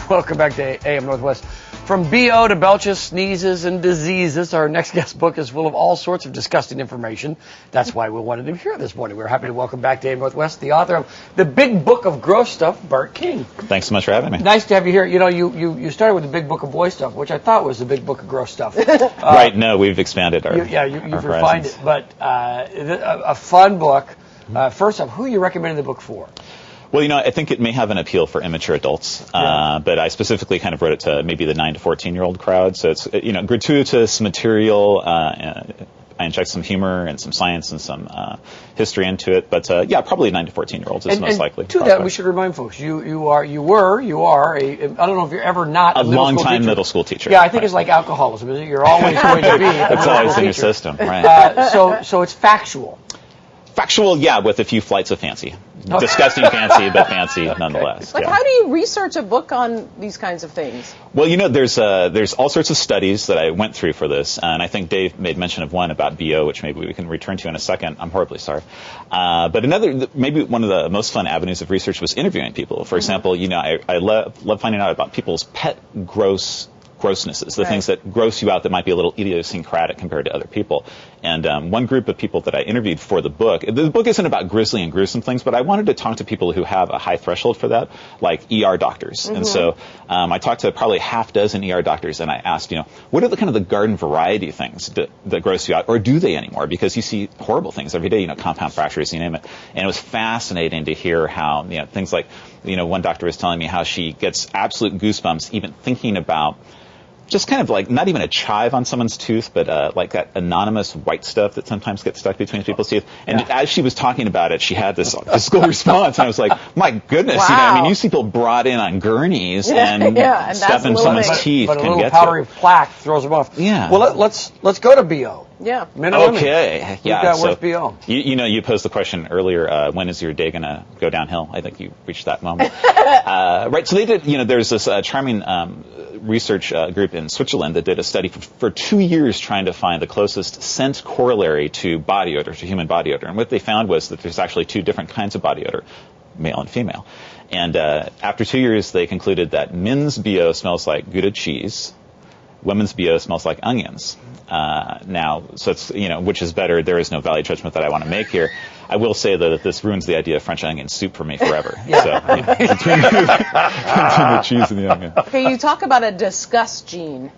Welcome back to AM Northwest. From BO to belches, sneezes, and diseases, our next guest book is full of all sorts of disgusting information. That's why we wanted him here this morning. We're happy to welcome back to AM Northwest the author of The Big Book of Gross Stuff, Bart King. Thanks so much for having me. Nice to have you here. You know, you started with The Big Book of Boy Stuff, which I thought was The Big Book of Gross Stuff. Right, no, we've expanded our you've refined it. But a fun book. First off, who you recommended the book for? Well, you know, I think it may have an appeal for immature adults, but I specifically kind of wrote it to maybe the 9 to 14-year-old crowd. So it's, you know, gratuitous material. I inject some humor and some science and some history into it. But yeah, probably 9 to 14-year-olds is most likely. To that, we should remind folks, you are a, I don't know if you're ever not a long-time middle school teacher. Yeah, I think it's like alcoholism. You're always going to be. It's always in your system, right? So it's factual. Factual, yeah, with a few flights of fancy. Okay. Disgusting fancy, but fancy nonetheless. Like, how do you research a book on these kinds of things? Well, you know, there's all sorts of studies that I went through for this, and I think Dave made mention of one about BO, which maybe we can return to in a second. I'm horribly sorry. But another, maybe one of the most fun avenues of research was interviewing people. For example, you know, I love finding out about people's pet grossnesses, the things that gross you out that might be a little idiosyncratic compared to other people. And one group of people that I interviewed for the book isn't about grisly and gruesome things, but I wanted to talk to people who have a high threshold for that, like ER doctors. And so I talked to probably half dozen ER doctors, and I asked, you know, what are the kind of the garden variety things that gross you out, or do they anymore? Because you see horrible things every day, you know, compound fractures, you name it. And it was fascinating to hear how, you know, things like, you know, one doctor was telling me how she gets absolute goosebumps even thinking about just kind of like not even a chive on someone's tooth, but like that anonymous white stuff that sometimes gets stuck between people's teeth. And as she was talking about it, she had this physical response, and I was like, "My goodness!" Wow. You know, I mean, you see people brought in on gurneys and stuff in someone's teeth. But a little powdery plaque throws them off. Yeah. Well, let's go to BO. Yeah. Okay. Yeah. What's BO? You know, you posed the question earlier. When is your day gonna go downhill? I think you reached that moment. Right. So they did. You know, there's this charming research group in Switzerland that did a study for 2 years trying to find the closest scent corollary to body odor, to human body odor. And what they found was that there's actually 2 different kinds of body odor, male and female. And after 2 years, they concluded that men's BO smells like Gouda cheese, women's BO smells like onions. Now, so it's, you know, which is better? There is no value judgment that I want to make here. I will say, though, that this ruins the idea of French onion soup for me forever. So, you know, between the cheese and the onion. Okay, you talk about a disgust gene.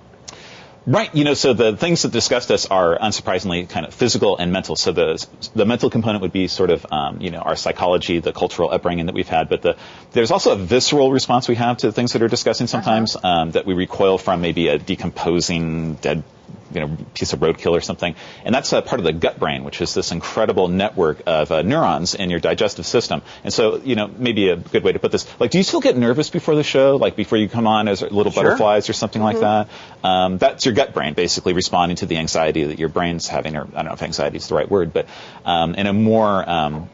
Right, you know, so the things that disgust us are unsurprisingly kind of physical and mental. So the mental component would be sort of, you know, our psychology, the cultural upbringing that we've had. But there's also a visceral response we have to things that are disgusting sometimes, that we recoil from, maybe a decomposing dead, you know, piece of roadkill or something. And that's part of the gut brain, which is this incredible network of neurons in your digestive system. And so, you know, maybe a good way to put this, like, do you still get nervous before the show? Like before you come on as little butterflies or something like that? That's your gut brain basically responding to the anxiety that your brain's having, or I don't know if anxiety is the right word, but in a more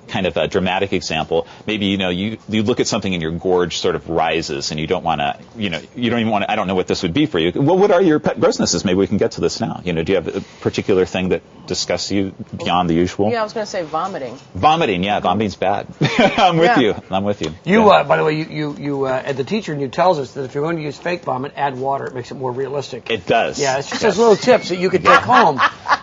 kind of a dramatic example, maybe, you know, you look at something and your gorge sort of rises and you don't want to, you know, you don't even want to, I don't know what this would be for you. Well, what are your pet grossnesses? Maybe we can get to this now. You know, do you have a particular thing that disgusts you beyond the usual? Yeah, I was going to say vomiting. Vomiting, yeah, vomiting's bad. I'm with you. By the way, you at the teacher, and you tells us that if you're going to use fake vomit, add water. It makes it more realistic. It does. Yeah, it's just those little tips that you could take home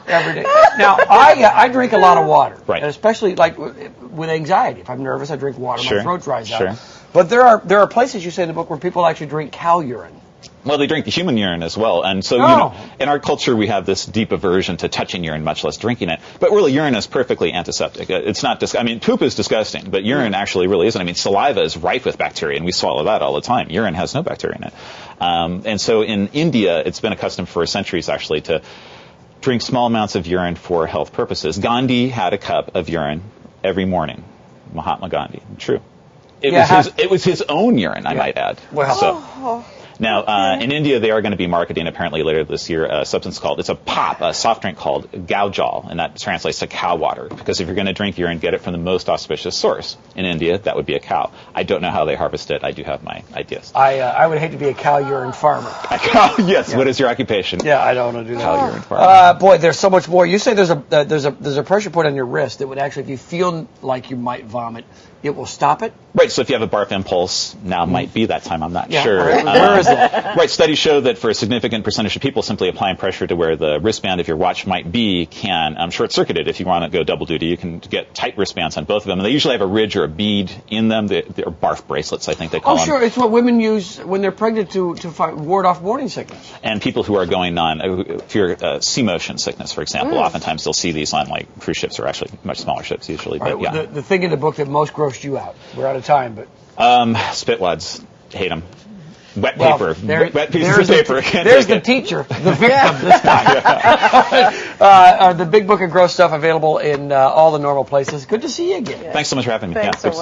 every day. Now, I drink a lot of water, right? And especially like with anxiety. If I'm nervous, I drink water. Sure. My throat dries Sure. out. But there are places, you say in the book, where people actually drink cow urine. Well, they drink the human urine as well. And so, you know, in our culture, we have this deep aversion to touching urine, much less drinking it. But really, urine is perfectly antiseptic. It's not I mean, poop is disgusting, but urine actually really isn't. I mean, saliva is rife with bacteria, and we swallow that all the time. Urine has no bacteria in it. And so in India, it's been a custom for centuries, actually, to drink small amounts of urine for health purposes. Gandhi had a cup of urine every morning. Mahatma Gandhi. True. It was his own urine, I might add. Well, so. Now, in India, they are going to be marketing apparently later this year a substance called, it's a pop, a soft drink called Gaujal, and that translates to cow water. Because if you're going to drink urine, get it from the most auspicious source. In India, that would be a cow. I don't know how they harvest it. I do have my ideas. I would hate to be a cow urine farmer. A cow, yes. Yeah. What is your occupation? Yeah, I don't want to do that. Cow urine farmer. Boy, there's so much more. You say there's a pressure point on your wrist that would actually, if you feel like you might vomit, it will stop it? Right, so if you have a barf impulse, now might be that time, I'm not sure. Where is it? Right, studies show that for a significant percentage of people, simply applying pressure to where the wristband of your watch might be can short-circuit it. If you want to go double duty, you can get tight wristbands on both of them. And they usually have a ridge or a bead in them. They're barf bracelets, I think they call them. Oh, sure, it's what women use when they're pregnant to ward off morning sickness. And people who are going on, if you're sea motion sickness, for example, oftentimes they'll see these on like cruise ships or actually much smaller ships usually. But yeah. The thing in the book that most grossed you out. We're out of time, but spitwads, hate them. Wet paper, wet pieces of paper. There's the teacher, the victim this time. The Big Book of Gross Stuff available in all the normal places. Good to see you again. Thanks so much for having me. Thanks so much.